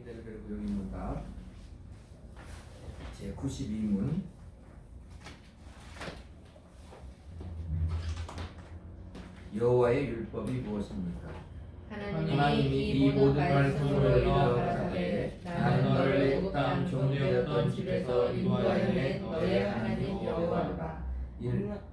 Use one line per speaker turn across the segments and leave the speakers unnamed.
인내를 구역입니다. 제 92문. 여호와의 율법이 무엇입니까?
하나님이 이 모든 말씀으로 이르가라사대 나는 너를 애굽 땅 종되었던 집에서 인도하여 낸 너의 하나님 여호와라.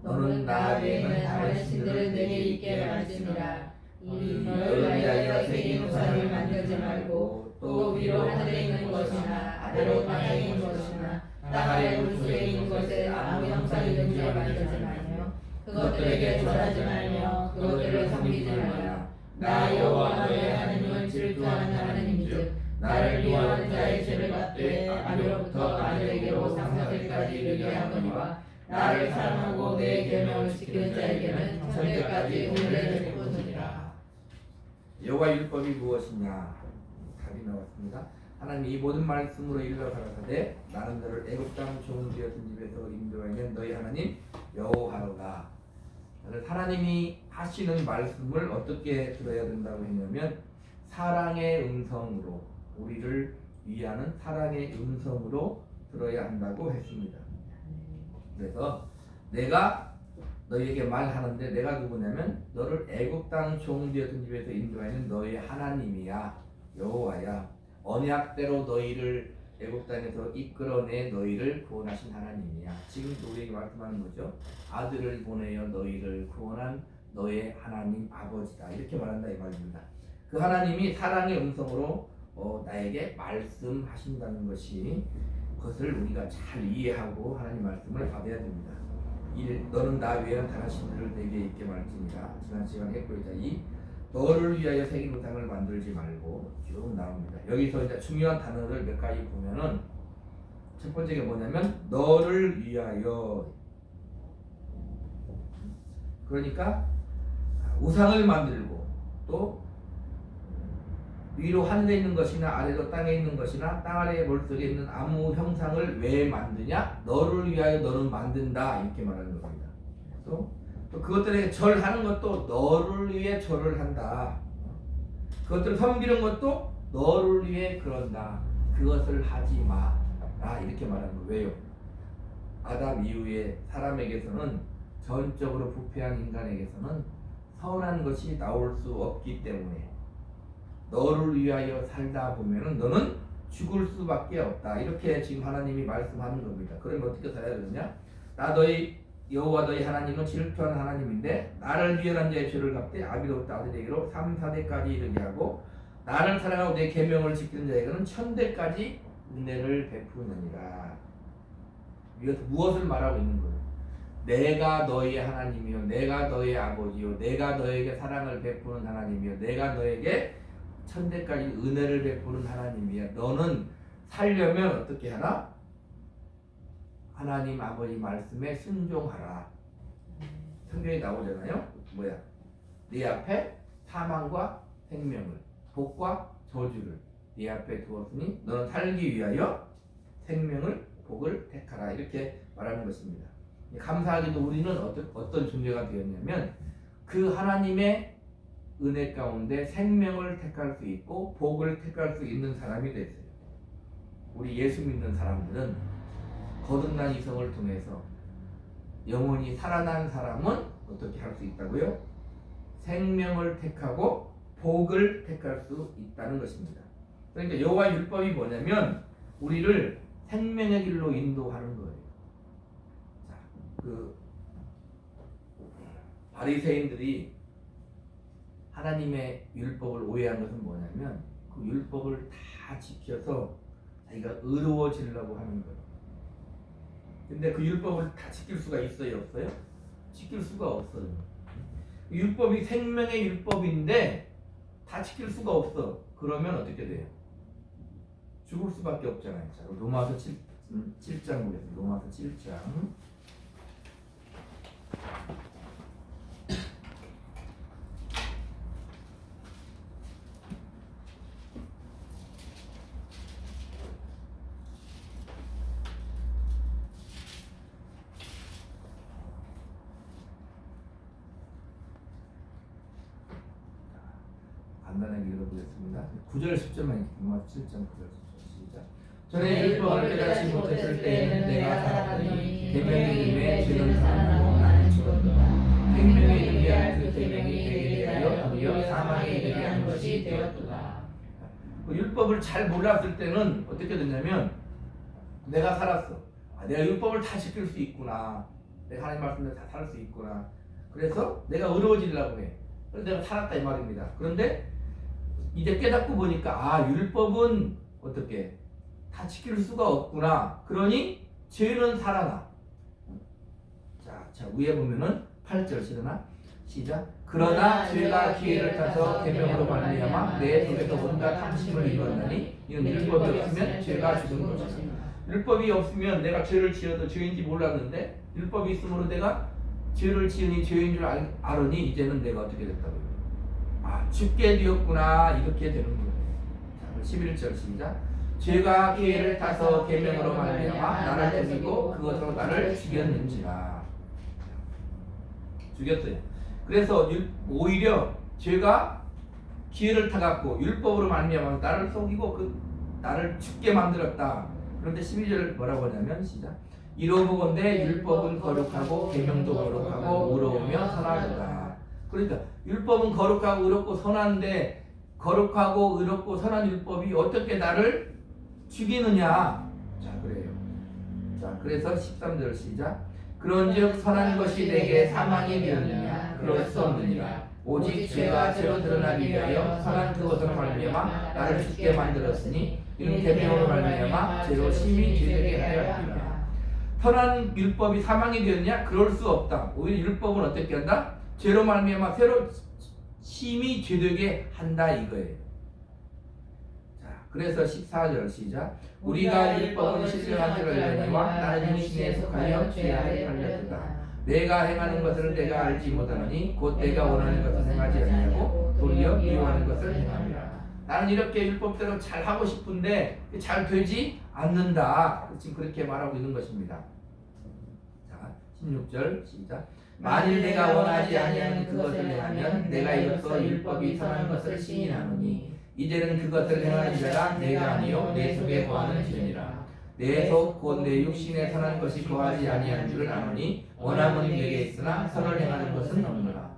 너는 나 외에는 다른 신들을 내게 있게 말지니라. 이 너를 위하여 새긴 우상을 만들지 말고 또 위로 하늘에 있는 것이나 아래로 땅에 있는 것이나 땅 아래 물속에 있는 것에 아무 형상 있는 줄 만들지 말며 그것들에게 절하지 말며 그것들을 섬기지 말라. 나 여호와 너의 하나님은 질투하는 하나님이즉 나를 미워하는 자의 죄를 갚되 아비로부터 아들에게로 상사들까지 이르게 하거니와 나를 사랑하고 내 계명을 지키는 자에게는 천대까지 은혜를 베푸느니라.
여호와 율법이 무엇이냐? 답이 나왔습니다. 하나님 이 모든 말씀으로 이르러 가라사대 나는 너를 애굽 땅 종되었던 집에서 인도하여 너희 하나님 여호와로다. 하나님이 하시는 말씀을 어떻게 들어야 된다고 했냐면 사랑의 음성으로, 우리를 위하는 사랑의 음성으로 들어야 한다고 했습니다. 그래서 내가 너희에게 말하는데 내가 누구냐면 너를 애굽 땅 종되었던 집에서 인도하는 너희 하나님이야, 여호와야. 언약대로 너희를 애굽 땅에서 이끌어내 너희를 구원하신 하나님이야. 지금도 우리에게 말씀하는 거죠. 아들을 보내어 너희를 구원한 너의 하나님 아버지다, 이렇게 말한다 이 말입니다. 그 하나님이 사랑의 음성으로 나에게 말씀하신다는 것이, 그것을 우리가 잘 이해하고 하나님 말씀을 받아야 됩니다. 너는 나 외에는 다른 신들을 내게 있게 말지니라. 지난 시간에 했고, 이 너를 위하여 새긴 우상을 만들지 말고 쭉 나옵니다. 여기서 이제 중요한 단어를 몇 가지 보면은 첫 번째가 뭐냐면 너를 위하여. 그러니까 우상을 만들고 또 위로 하늘에 있는 것이나 아래로 땅에 있는 것이나 땅 아래 물속에 있는 아무 형상을 왜 만드냐? 너를 위하여 너는 만든다, 이렇게 말하는 겁니다. 또 그것들에게 절하는 것도 너를 위해 절을 한다. 그것들을 섬기는 것도 너를 위해 그런다. 그것을 하지 마라, 이렇게 말하는 거예요. 왜요? 아담 이후에 사람에게서는, 전적으로 부패한 인간에게서는 선한 것이 나올 수 없기 때문에 너를 위하여 살다 보면은 너는 죽을 수밖에 없다, 이렇게 지금 하나님이 말씀하는 겁니다. 그러면 어떻게 살아야 되느냐? 나 너희 여호와 너희 하나님은 질투하는 하나님인데 나를 미워한 자의 죄를 갚되 아비로부터 아들에게로 3, 4대까지 이르게 하고 나를 사랑하고 내 계명을 지키는 자에게는 천대까지 은혜를 베푸느니라. 이것은 무엇을 말하고 있는 거예요? 내가 너희의 하나님이요, 내가 너희의 아버지요, 내가 너에게 사랑을 베푸는 하나님이요, 내가 너에게 천대까지 은혜를 베푸는 하나님이야. 너는 살려면 어떻게 하나? 하나님 아버지 말씀에 순종하라. 성경에 나오잖아요. 뭐야? 네 앞에 사망과 생명을, 복과 저주를 네 앞에 두었으니 너는 살기 위하여 생명을, 복을 택하라, 이렇게 말하는 것입니다. 감사하게도 우리는 어떤 존재가 되었냐면 그 하나님의 은혜 가운데 생명을 택할 수 있고 복을 택할 수 있는 사람이 됐어요. 우리 예수 믿는 사람들은 거듭난 이성을 통해서 영원히 살아난 사람은 어떻게 할 수 있다고요? 생명을 택하고 복을 택할 수 있다는 것입니다. 그러니까 여호와 율법이 뭐냐면 우리를 생명의 길로 인도하는 거예요. 자, 그 바리새인들이 하나님의 율법을 오해한 것은 뭐냐면 그 율법을 다 지켜서 자기가 의로워지려고 하는 거예요. 근데 그 율법을 다 지킬 수가 있어요, 없어요? 지킬 수가 없어요. 율법이 생명의 율법인데 다 지킬 수가 없어. 그러면 어떻게 돼요? 죽을 수밖에 없잖아요. 자, 로마서 7장 보겠습니다. 로마서 7장. 간단하게 읽어보겠습니다. 9절 10절만 읽으면 7장 9절 10절 시작. 전에 율법을 깨닫지 못했을 때에는 내가 살았더니 계명의 이름에 죄는 살아나고 나는 죽었도다. 생명의 이름에 한 그 계명이 내게 대하여 도리어 사망에 이르게 하는 것이 되었도다. 그 율법을 잘 몰랐을 때는 어떻게 됐냐면 내가 살았어. 내가 율법을 다 지킬 수 있구나. 내가 하나님 말씀대로 다 살 수 있구나. 그래서 내가 의로워지려고 해. 그래서 내가 살았다 이 말입니다. 그런데 이제 깨닫고 보니까 율법은 어떻게 다 지킬 수가 없구나. 그러니 죄는 살아나. 자 위에 보면은 8절 시작. 그러나 죄가 기회를 타서 계명으로 말미암아 내 속에서 온갖 탐심을 이루었나니 이는 율법이 없으면 죄가 죽은 것이다. 율법이 없으면 내가 죄를 지어도 죄인지 몰랐는데 율법이 있으므로 내가 죄를 지으니 죄인 줄 알으니 이제는 내가 어떻게 됐다고요? 죽게 되었구나 이렇게 되는 거예요. 11절 시작. 죄가 기회를 타서 계명으로 말미암아 나를 죽이고 그것으로 나를 죽였는지라. 죽였어요. 그래서 오히려 죄가 기회를 타갖고 율법으로 말미암아 나를 속이고 나를 죽게 만들었다. 그런데 12절 뭐라고 하냐면 시작. 이로보건대 율법은 거룩하고 계명도 거룩하고 의로우며 선하도다. 그러니까 율법은 거룩하고 의롭고 선한데 거룩하고 의롭고 선한 율법이 어떻게 나를 죽이느냐. 자 그래요. 자 그래서 13절 시작. 그런즉 선한 것이 내게 사망이 되었느냐. 그럴 수 없느니라. 오직 죄가 죄로 드러나기 위하여 선한 그것으로 말미암아 나를 죽게 만들었으니 이는 계명으로 말미암아 죄로 심히 죄되게 하려 함이라. 선한 율법이 사망이 되었냐? 그럴 수 없다. 오히려 율법은 어떻게 한다? 죄로 말미암아 새로 심히 죄되게 한다 이거예요. 자, 그래서 14절 시작. 우리가 율법은 신령한 줄 알려니와 나는 육신에 속하여 죄 아래 팔렸도다. 내가 행하는 것을 내가 알지 못하노니 곧 내가 원하는 것을 행하지 아니하고 도리어 미워하는 것을 행함이라. 나는 이렇게 율법대로 잘 하고 싶은데 잘 되지 않는다. 지금 그렇게 말하고 있는 것입니다. 자, 16절 시작. 만일 내가 원하지 아니하는 그것을 행하면 내가 이로써 율법이 선한 것을 시인하노니 이제는 그것을 행하는 자가 내가 아니요 내 속에 거하는 죄니라. 내 속 곧 내 육신에 선한 것이 거하지 아니하는 줄을 아노니 원함은 내게 있으나 선을 행하는 것은 없노라.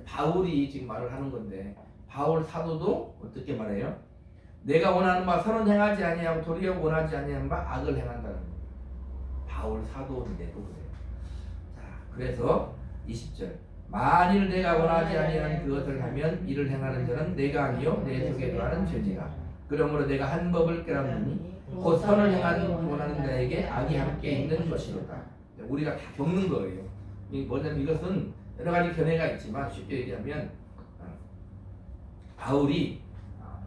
바울이 지금 말을 하는 건데 바울 사도도 어떻게 말해요? 내가 원하는 바 선은 행하지 아니하고 도리어 원하지 아니하는 바 악을 행한다는 거예요. 바울 사도인데도 그래요. 자, 그래서 20절. 만일 내가 원하지 아니하는 그것을 하면 이를 행하는 자는 내가 아니요 내 속에 거하는 죄니라. 그러므로 내가 한 법을 깨닫노니 곧 선을 행하는 원하는 자에게 악이 함께 있는 것이로다. 우리가 다 겪는 거예요. 뭐냐면 이것은 여러 가지 견해가 있지만 쉽게 얘기하면 바울이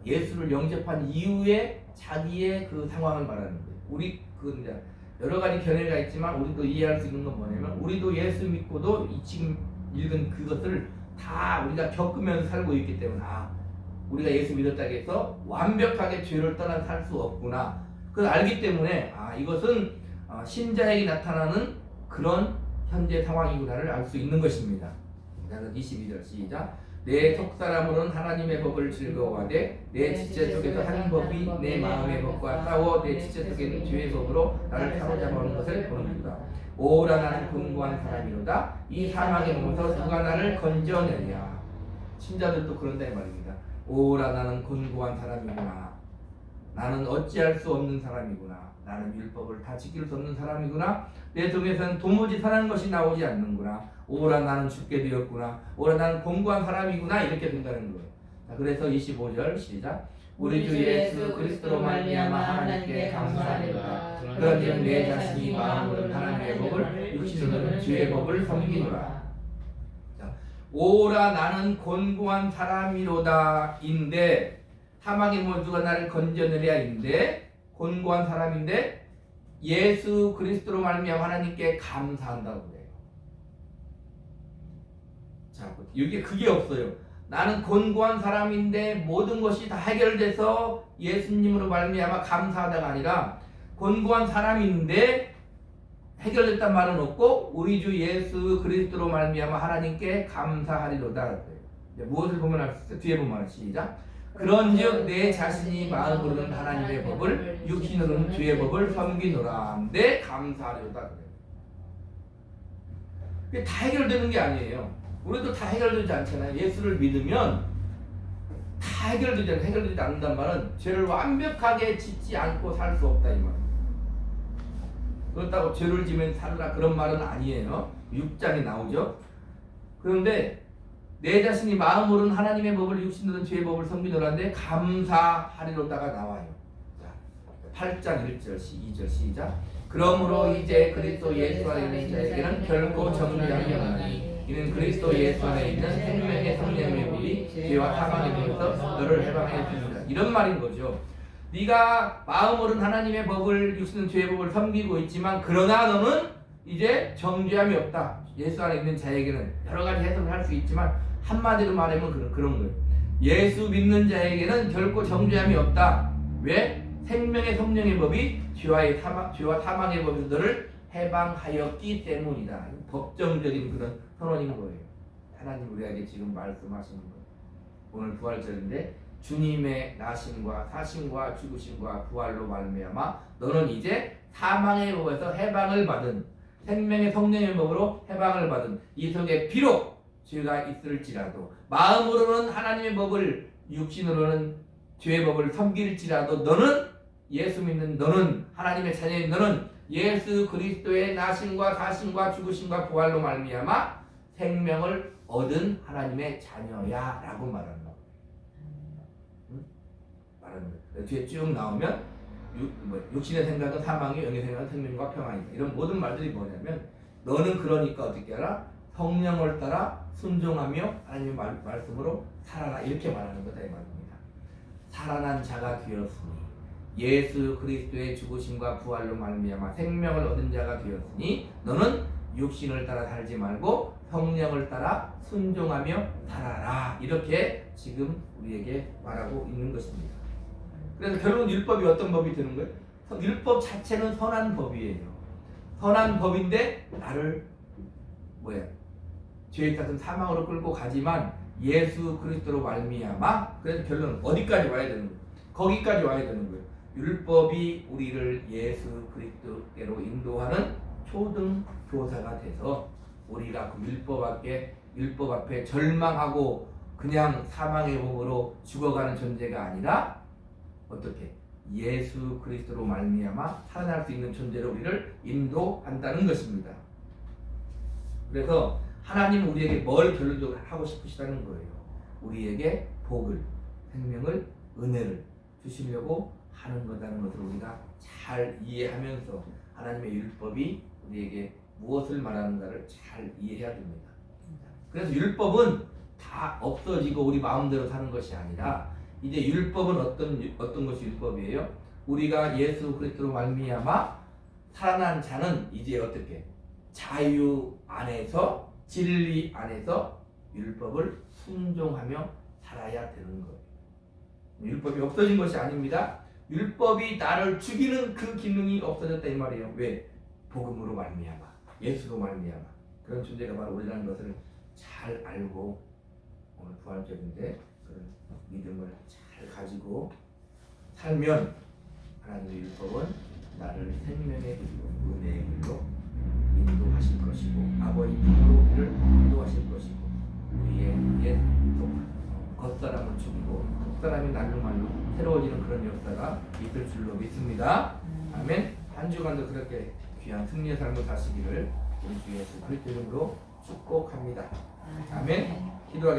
예수를 영접한 이후에 자기의 그 상황을 말하는 거예요. 우리 이제 여러 가지 견해가 있지만 우리도 이해할 수 있는 건 뭐냐면 우리도 예수 믿고도 이 지금 읽은 그것을 다 우리가 겪으면서 살고 있기 때문에 우리가 예수 믿었다고 해서 완벽하게 죄를 떠나 살 수 없구나. 그걸 알기 때문에 이것은 신자에게 나타나는 그런 현재 상황이구나를 알 수 있는 것입니다. 22절 시작. 내 속사람으로는 하나님의 법을 즐거워하되 내 지체 속에서 한 법이 내 마음의 법과 싸워 내 지체 속에 있는 죄의 법으로 나를 사로잡아오는 것을 보는도다. 오라 나는 곤고한 사람이로다. 이 사망의 몸에서 누가 나를 건져내랴. 신자들도 그런다 이 말입니다. 오라 나는 곤고한 사람이구나. 나는 어찌할 수 없는 사람이구나. 나는 율법을 다 지킬 수 없는 사람이구나. 내 속에서는 도무지 선한 것이 나오지 않는구나. 오라 나는 죽게 되었구나. 오라 나는 곤고한 사람이구나. 이렇게 된다는 거예요. 자, 그래서 25절 시작. 우리 주 예수 그리스도로 말미암아 하나님께 감사하노라. 그런즉 내 자신이 마음으로는 하나님의 법을 육신으로는 주의 법을 섬기노라. 자, 오라 나는 곤고한 사람이로다 인데 사망의 모두가 나를 건져내랴 인데 곤고한 사람인데 예수 그리스도로 말미암아 하나님께 감사한다고 그래요. 자, 여기 그게 없어요. 나는 곤고한 사람인데 모든 것이 다 해결돼서 예수님으로 말미암아 감사하다가 아니라 곤고한 사람인데 해결됐단 말은 없고 우리 주 예수 그리스도로 말미암아 하나님께 감사하리로다. 이제 무엇을 보면 알 수 있어? 뒤에 보면 시작. 그런즉 내 자신이 마음으로는 하나님의 법을 육신으로는 주의 법을 섬기노라. 내 감사하려다 그래. 그게 다 해결되는 게 아니에요. 우리도 다 해결되지 않잖아요. 예수를 믿으면 다 해결되지 않는단 말은 죄를 완벽하게 짓지 않고 살 수 없다 이 말이에요. 그렇다고 죄를 지면 살라 그런 말은 아니에요. 6장에 나오죠. 그런데 내 자신이 마음으로는 하나님의 법을 육신으로는 죄의 법을 섬기노라는데 감사하리로다가 나와요. 자, 8장 1절 2절 시작. 그러므로 이제 그리스도 예수 안에 있는 자에게는 결코 정죄함이 없나니 이는 그리스도 예수 안에 있는 생명의 성령의 법이 죄와 사망의 법에서 너를 해방해 주시다. 이런 말인 거죠. 네가 마음으로는 하나님의 법을 육신은 죄의 법을 섬기고 있지만 그러나 너는 이제 정죄함이 없다. 예수 안에 있는 자에게는 여러 가지 해석을 할 수 있지만 한마디로 말하면 그런 거예요. 예수 믿는 자에게는 결코 정죄함이 없다. 왜? 생명의 성령의 법이 죄와 사망의 법에서 너를 해방하였기 때문이다. 법정적인 그런 선언인 거예요. 하나님 우리에게 지금 말씀하시는 거예요. 오늘 부활절인데 주님의 나심과 사심과 죽으심과 부활로 말미암아 너는 이제 사망의 법에서 해방을 받은 생명의 성령의 법으로 해방을 받은 이 속에 비록 죄가 있을지라도 마음으로는 하나님의 법을 육신으로는 죄의 법을 섬길지라도 너는 예수 믿는 너는 하나님의 자녀인 너는 예수 그리스도의 나심과 사심과 죽으심과 부활로 말미암아 생명을 얻은 하나님의 자녀야 라고 말하는 거예요. 말하는 거예요. 뒤에 쭉 나오면 육신의 생각은 사망이 영의 생각은 생명과 평안이다. 이런 모든 말들이 뭐냐면 너는 그러니까 어떻게 하라? 성령을 따라 순종하며 하나님의 말씀으로 살아라 이렇게 말하는 거다 이 말입니다. 살아난 자가 되었으니 예수 그리스도의 죽으심과 부활로 말미암아 생명을 얻은 자가 되었으니 너는 육신을 따라 살지 말고 성령을 따라 순종하며 살아라 이렇게 지금 우리에게 말하고 있는 것입니다. 그래서 결국은 율법이 어떤 법이 되는 거예요? 율법 자체는 선한 법이에요. 선한 법인데 나를 죄에 따른 사망으로 끌고 가지만 예수 그리스도로 말미암아 그래서 결론은 어디까지 와야 되는 거예요? 거기까지 와야 되는 거예요. 율법이 우리를 예수 그리스도께로 인도하는 초등 교사가 돼서 우리가 그 율법 앞에 절망하고 그냥 사망의 몸으로 죽어가는 존재가 아니라 어떻게 예수 그리스도로 말미암아 살아날 수 있는 존재로 우리를 인도한다는 것입니다. 그래서 하나님은 우리에게 뭘 결론적으로 하고 싶으시다는 거예요. 우리에게 복을, 생명을, 은혜를 주시려고 하는 거라는 것을 우리가 잘 이해하면서 하나님의 율법이 우리에게 무엇을 말하는가를 잘 이해해야 됩니다. 그래서 율법은 다 없어지고 우리 마음대로 사는 것이 아니라 이제 율법은 어떤 것이 율법이에요? 우리가 예수 그리스도로 말미암아 살아난 자는 이제 어떻게 자유 안에서 진리 안에서 율법을 순종하며 살아야 되는 거예요. 율법이 없어진 것이 아닙니다. 율법이 나를 죽이는 그 기능이 없어졌다 이 말이에요. 왜? 복음으로 말미암아 예수로 말미암아 그런 존재가 바로 우리라는 것을 잘 알고 오늘 부활절인데 그런 믿음을 잘 가지고 살면 하나님의 율법은 나를 생명의 길로 은혜의 길로 인도하실 것이고 아버지 품으로 우리를 인도하실 것이고 우리의 옛 겉사람을 죽이고 속사람이 날로말로 새로워지는 그런 역사가 있을 줄로 믿습니다. 아멘. 한 주간도 그렇게 귀한 승리의 삶을 사시기를 우리 주 예수 그리스도 이름으로 축복합니다. 아멘. 기도하겠습니다.